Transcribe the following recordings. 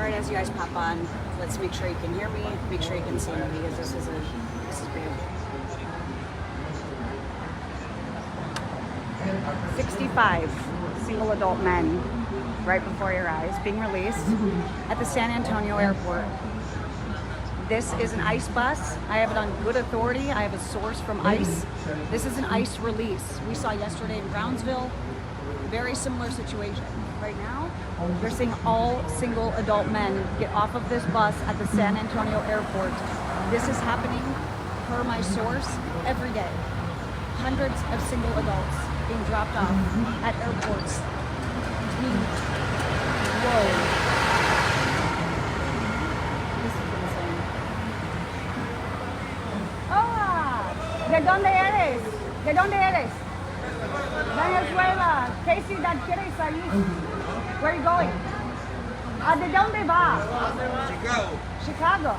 right as you guys pop on, let's make sure you can hear me, make sure you can see me, because this is big. 65 single adult men right before your eyes being released at the San Antonio airport. This is an ICE bus. I have it on good authority. I have a source from ICE. This is an ICE release. We saw yesterday in Brownsville, very similar situation. Right now, you're seeing all single adult men get off of this bus at the San Antonio airport. This is happening, per my source, every day. Hundreds of single adults being dropped off at airports. Whoa. This is insane. Hola! ¿De dónde eres? ¿De dónde eres? Venezuela. Casey, that quiere salir. Where are you going? ¿De dónde va? Chicago. Chicago.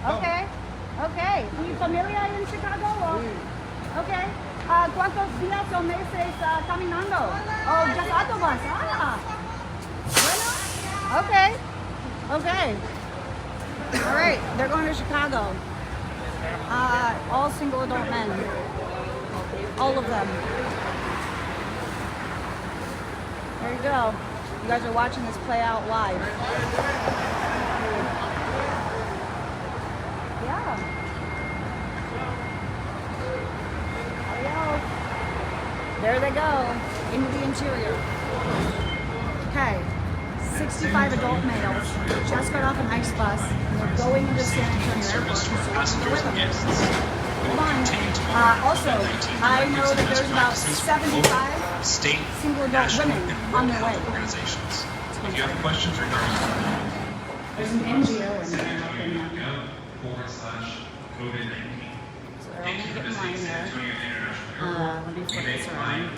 Okay. Okay. ¿Y familia en Chicago? Okay. ¿Cuántos días o meses caminando? Oh, just autobus. Ah. Bueno. Okay. Okay. All right. They're going to Chicago. All single adult men. All of them. There you go. You guys are watching this play out live. Yeah. There they go, into the interior. Okay, 65 adult males just got off an ICE bus and they're going into San Antonio Airport. Passengers and guests. Also, I know that there's about 75 state, single adult women on their way. Organizations. If you have questions regarding There's an NGO in there. COVID-19. So they're all gonna get in line there. Let me flip this around.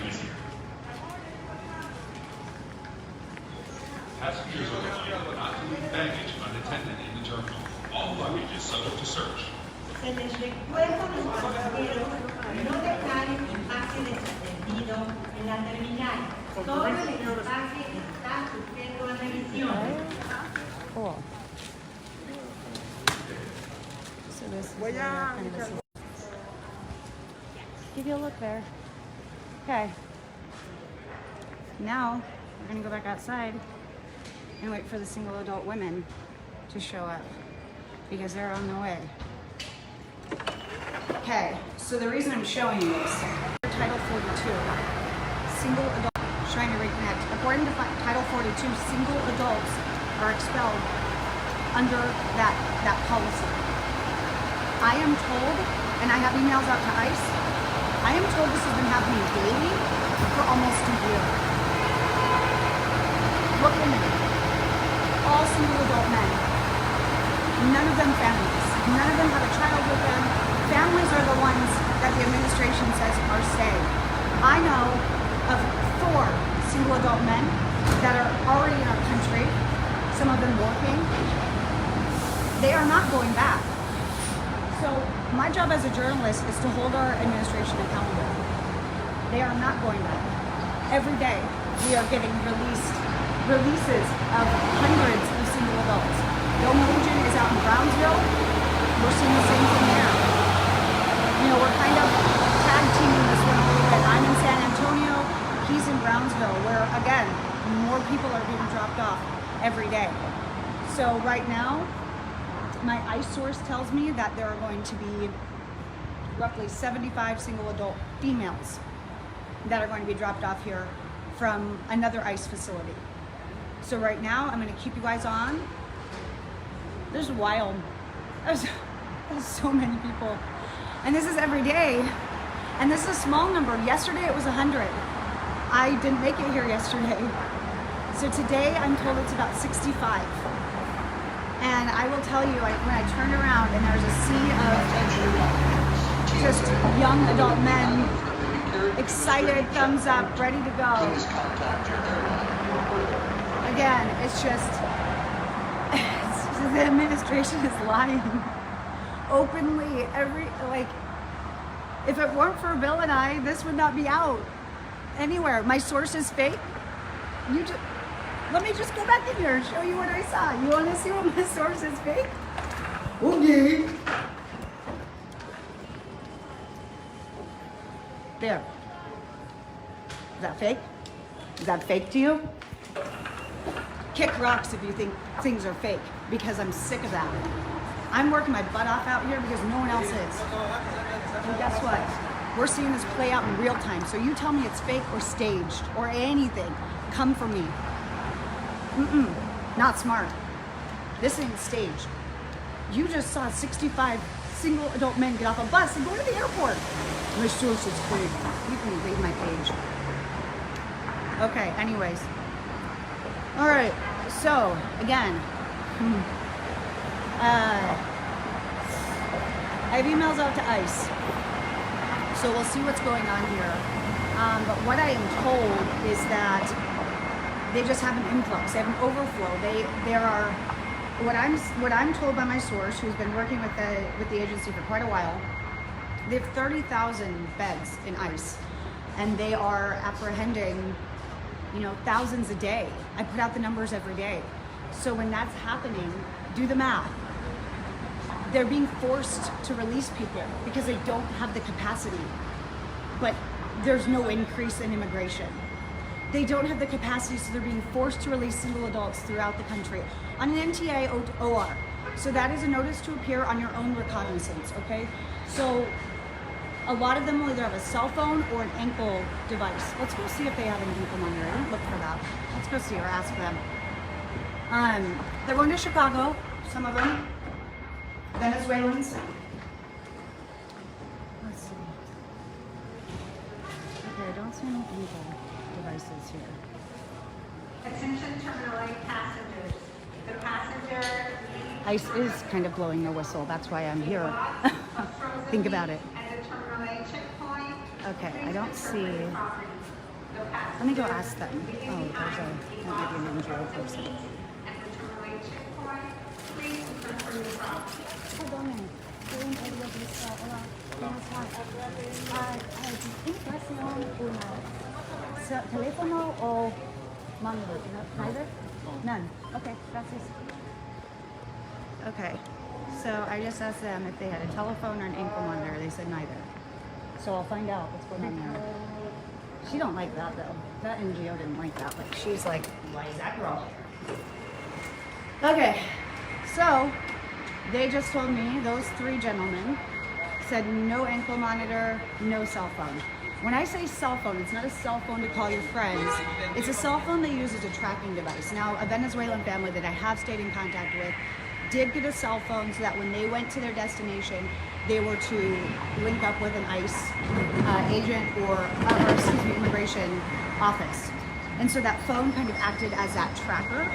Passengers are reminded not to leave baggage unattended in the terminal. All luggage is subject to search. Se les recuerda a los pasajeros no dejar el equipaje desatendido en la terminal. Todo el equipaje está sujeto a revisión. Cool. So this is kind of a give you a look there. Okay. Now we're gonna go back outside and wait for the single adult women to show up because they're on the way. Okay, so the reason I'm showing you this, Title 42, single adult trying to reconnect. According to Title 42, single adults are expelled under that policy. I am told, and I have emails out to ICE, I am told this has been happening daily for almost a year. Look into it. All single adult men. None of them families. None of them have a child with them. Families are the ones that the administration says are staying. I know of 4 single adult men that are already in our country, some of them working. They are not going back. So my job as a journalist is to hold our administration accountable. They are not going back. Every day we are getting releases of hundreds of single adults. Bill Milligan is out in Brownsville. We're seeing the same thing there. You know, we're kind of tag teaming this one a little bit. I'm in San Antonio, he's in Brownsville, where again, more people are being dropped off every day. So right now, my ICE source tells me that there are going to be roughly 75 single adult females that are going to be dropped off here from another ICE facility. So right now, I'm going to keep you guys on. This is wild. There's so many people. And this is every day. And this is a small number. Yesterday it was 100. I didn't make it here yesterday. So today I'm told it's about 65. And I will tell you, when I turned around and there's a sea of just young adult men, excited, thumbs up, ready to go. Again, it's just the administration is lying openly. If it weren't for Bill and I, this would not be out anywhere. My source is fake. Let me just go back in here and show you what I saw. You want to see what my source is fake? Okay. There. Is that fake? Is that fake to you? Kick rocks if you think things are fake, because I'm sick of that. I'm working my butt off out here because no one else is. And guess what? We're seeing this play out in real time. So you tell me it's fake or staged or anything, come for me. Not smart. This ain't staged. You just saw 65 single adult men get off a bus and go to the airport. My source is fake. You can read my page. Okay, anyways. All right, so again, I have emails out to ICE. So we'll see what's going on here. But what I am told is that they just have an influx. They have an overflow. There are what I'm told by my source, who's been working with the agency for quite a while. They have 30,000 beds in ICE, and they are apprehending, thousands a day. I put out the numbers every day. So when that's happening, do the math. They're being forced to release people because they don't have the capacity. But there's no increase in immigration. They don't have the capacity, so they're being forced to release single adults throughout the country on an NTA OR. So that is a notice to appear on your own recognizance, okay? So a lot of them will either have a cell phone or an ankle device. Let's go see if they have an ankle monitor. I didn't look for that. Let's go see or ask them. They're going to Chicago, some of them. Venezuelans. Let's see. Okay, I don't see any ankle devices here. Attention Terminal 8 passengers. The passenger ICE is kind of blowing their whistle. That's why I'm here. Think about it. at the Terminal 8 checkpoint. Okay, I don't see. Let me go ask them. Oh, there's an NGO person. At the Terminal 8 checkpoint, please confirm your property. Perdone, soy un periodista. Hola, ¿cómo estás? Impresión una. ¿Teléfono o monitor? Neither? None. Okay, gracias. Okay, so I just asked them if they had a telephone or an ankle monitor. They said neither. So I'll find out what's going on there. She don't like that though. That NGO didn't like that. Like she's like, why is that girl here? Okay, so they just told me, those three gentlemen said no ankle monitor, no cell phone. When I say cell phone, it's not a cell phone to call your friends. It's a cell phone they use as a tracking device. Now, a Venezuelan family that I have stayed in contact with did get a cell phone so that when they went to their destination, they were to link up with an ICE agent or immigration office. And so that phone kind of acted as that tracker.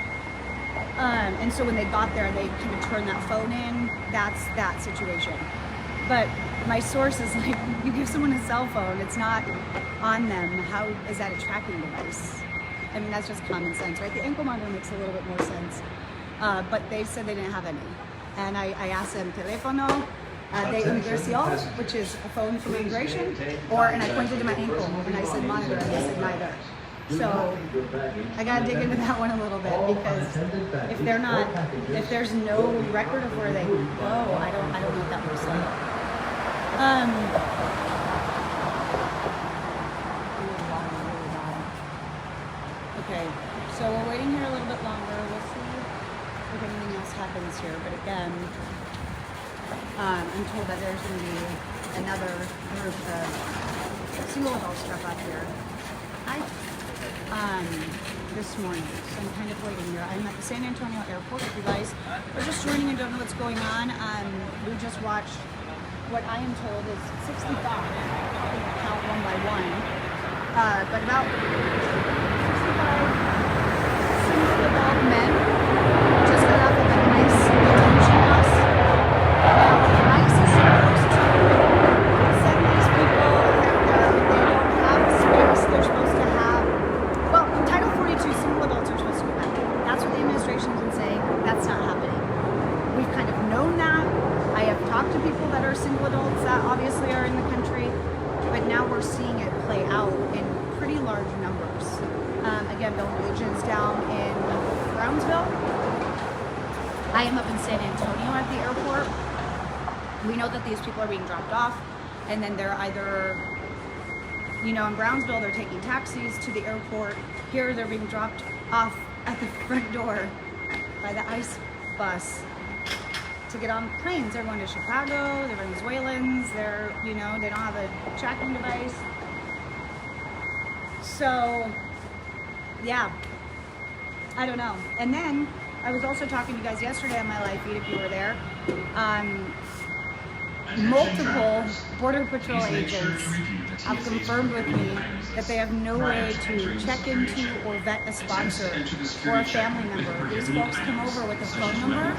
And so when they got there, they kind of turned that phone in. That's that situation. But my source is like, you give someone a cell phone, it's not on them. How is that a tracking device? I mean, that's just common sense, right? The ankle monitor makes a little bit more sense. But they said they didn't have any. And I asked them, teléfono de inmigración, which is a phone from immigration, and I pointed to my ankle and I said monitor, and they said neither. So I gotta dig into that one a little bit, because if there's no record of where they go, I don't know what that looks like. Okay, so we're waiting here a little bit longer. We'll see if anything else happens here. But again, I'm told that there's going to be another group of single adult stuff out here. This morning, so I'm kind of waiting here. I'm at the San Antonio airport. If you guys are just joining and don't know what's going on, we just watched what I am told is 65. I think I count one by one, but about 65 single adult men just got off of a nice detention bus. Now, ICE is supposed to send these people that they don't have space. They're supposed to have, well, Title 42 single adults are supposed to go back. That's what the administration's been saying. That's not happening. We've kind of known that. I have talked to people that are single adults that obviously are in the country, but now we're seeing it play out in pretty large numbers. Again, building agents down in Brownsville. I am up in San Antonio at the airport. We know that these people are being dropped off, and then they're either, you know, in Brownsville, they're taking taxis to the airport. Here, they're being dropped off at the front door by the ICE bus to get on planes. They're going to Chicago, they're Venezuelans, they're, you know, they don't have a tracking device. So, yeah, I don't know. And then, I was also talking to you guys yesterday on my live feed, if you were there. Multiple Border Patrol agents have confirmed with me that they have no way to check into or vet a sponsor or a family member. These folks come over with a phone number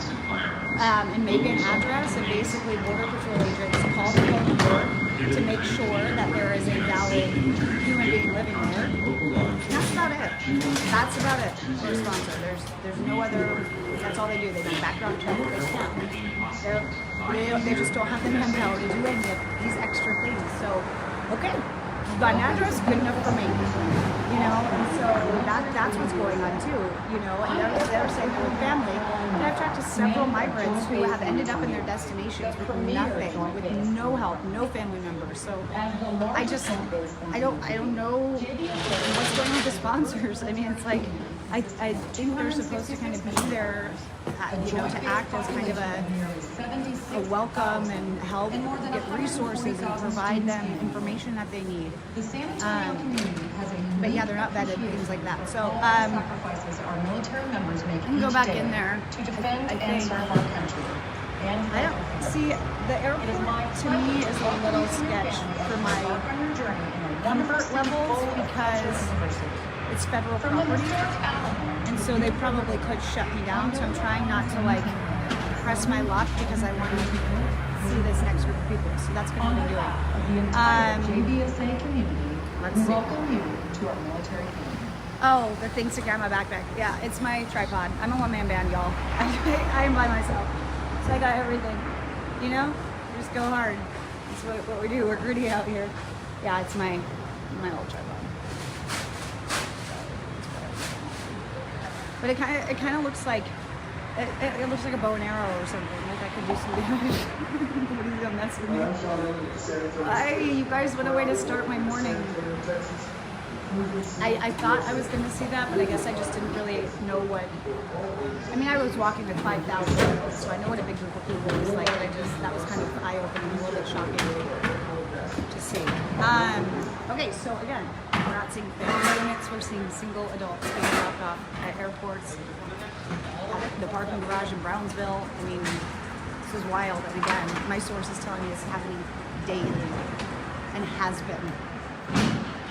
and maybe an address, and basically Border Patrol agents call the phone number to make sure that there is a valid human being living there. And that's about it. That's about it for a sponsor. There's no other, that's all they do. They do background check. They just don't have the manpower to do any of these extra things. So, okay, you've got an address, good enough for me. You know, and so that's what's going on too. You know, and they're saying they're with family. And I've talked to several migrants who have ended up in their destinations with nothing, with no help, no family members. So I don't know what's going on with the sponsors. I mean, it's like, I think they're supposed to kind of be there, you know, to act as kind of a welcome and help get resources and provide them information that they need. But yeah, they're not vetted, things like that. So sacrifices our military members make can go back in there to defend and serve our country. I don't see the airport to me is a little sketch for my comfort levels because it's federal property, and so they probably could shut me down. So I'm trying not to like press my luck because I want to see this next group of people. So that's kind of what I'm doing. JBSA community, Let's see. welcome you to our military family. Oh, the thing sticking out my backpack. Yeah, it's my tripod. I'm a one-man band, y'all. I am by myself, so I got everything. You know, we just go hard. That's what we do. We're gritty out here. Yeah, it's my old tripod. But it kind of looks like it looks like a bow and arrow or something. Like I could do some damage. Nobody's gonna mess with me. You guys, what a way to start my morning. I thought I was gonna see that, but I guess I just didn't really know what. I mean, I was walking with 5,000 people, so I know what a big group of people is like. But that was kind of eye-opening, a little bit shocking to see. Okay, so again, we're not seeing family units, we're seeing single adults being dropped off at airports, at the parking garage in Brownsville. I mean, this is wild. And again, my source is telling me this is happening daily and has been.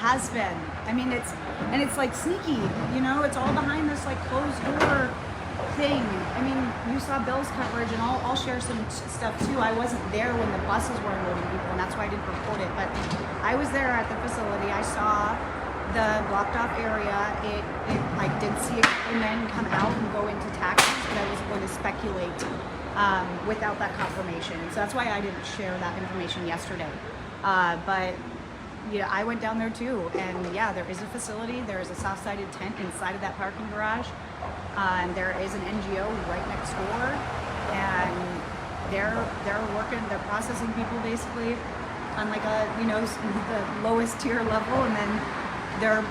I mean, it's like sneaky, you know, it's all behind this like closed door thing. I mean, you saw Bill's coverage, and I'll share some stuff too. I wasn't there when the buses were unloading people, and that's why I didn't report it, but I was there at the facility. I saw the blocked off area. I did see a couple men come out and go into taxis, but I wasn't going to speculate without that confirmation. So that's why I didn't share that information yesterday. But yeah, I went down there too, and yeah, there is a facility. There is a soft-sided tent inside of that parking garage. And there is an NGO right next door, and they're working, they're processing people basically on like a, you know, the lowest tier level, and then they're,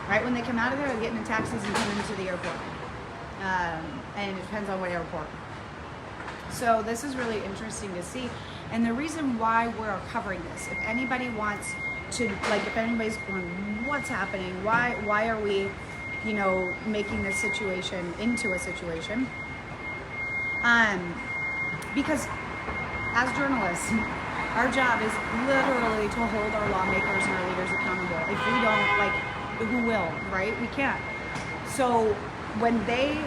right when they come out of there, they're getting in taxis and coming into the airport. And it depends on what airport. So this is really interesting to see. And the reason why we're covering this, if anybody wants to, like, if anybody's going, what's happening? Why are we, you know, making this situation into a situation? Because as journalists, our job is literally to hold our lawmakers and our leaders accountable. If we don't, like, who will, right? We can't. So when they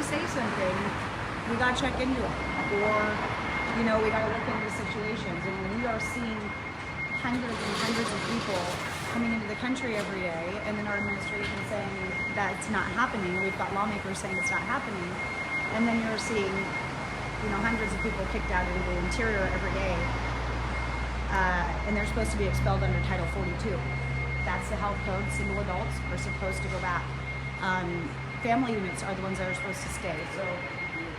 say something, we gotta check into it, or, you know, we gotta look into situations. And when we are seeing hundreds and hundreds of people coming into the country every day, and then our administration saying that it's not happening, we've got lawmakers saying it's not happening, and then you're seeing, you know, hundreds of people kicked out into the interior every day, and they're supposed to be expelled under Title 42. That's the health code. Single adults are supposed to go back. Family units are the ones that are supposed to stay. So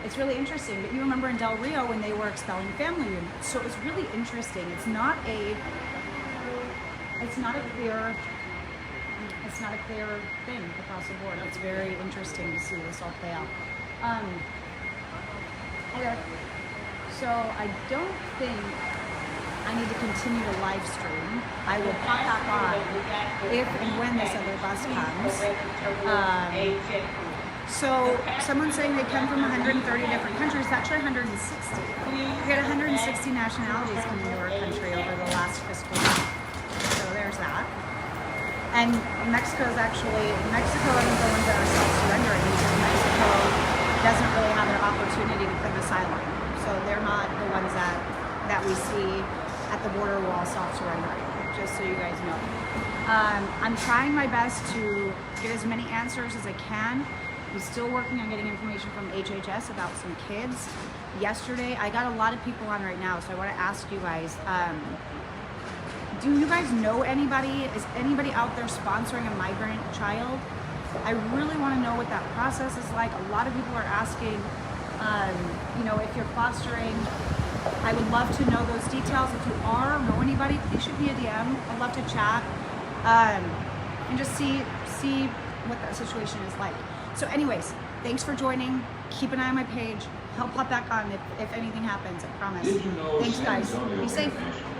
it's really interesting. But you remember in Del Rio when they were expelling family units. So it's really interesting. It's not a clear thing across the board. It's very interesting to see this all play out. Okay. So I don't think I need to continue to live stream. I will pop back on if and when this other bus comes. So someone's saying they come from 130 different countries. It's actually 160. We had 160 nationalities come into our country over the last fiscal year. So there's that. And Mexico is the ones that are self-surrendering because Mexico doesn't really have an opportunity to claim asylum. So they're not the ones that we see at the border wall self-surrendering, just so you guys know. I'm trying my best to get as many answers as I can. I'm still working on getting information from HHS about some kids. Yesterday, I got a lot of people on right now, so I want to ask you guys, do you guys know anybody? Is anybody out there sponsoring a migrant child? I really want to know what that process is like. A lot of people are asking, if you're fostering. I would love to know those details. If you are or know anybody, please shoot me a DM. I'd love to chat and just see what that situation is like. So anyways, thanks for joining. Keep an eye on my page. I'll pop back on if anything happens, I promise. Did you know Thanks San guys. Antonio Be safe. International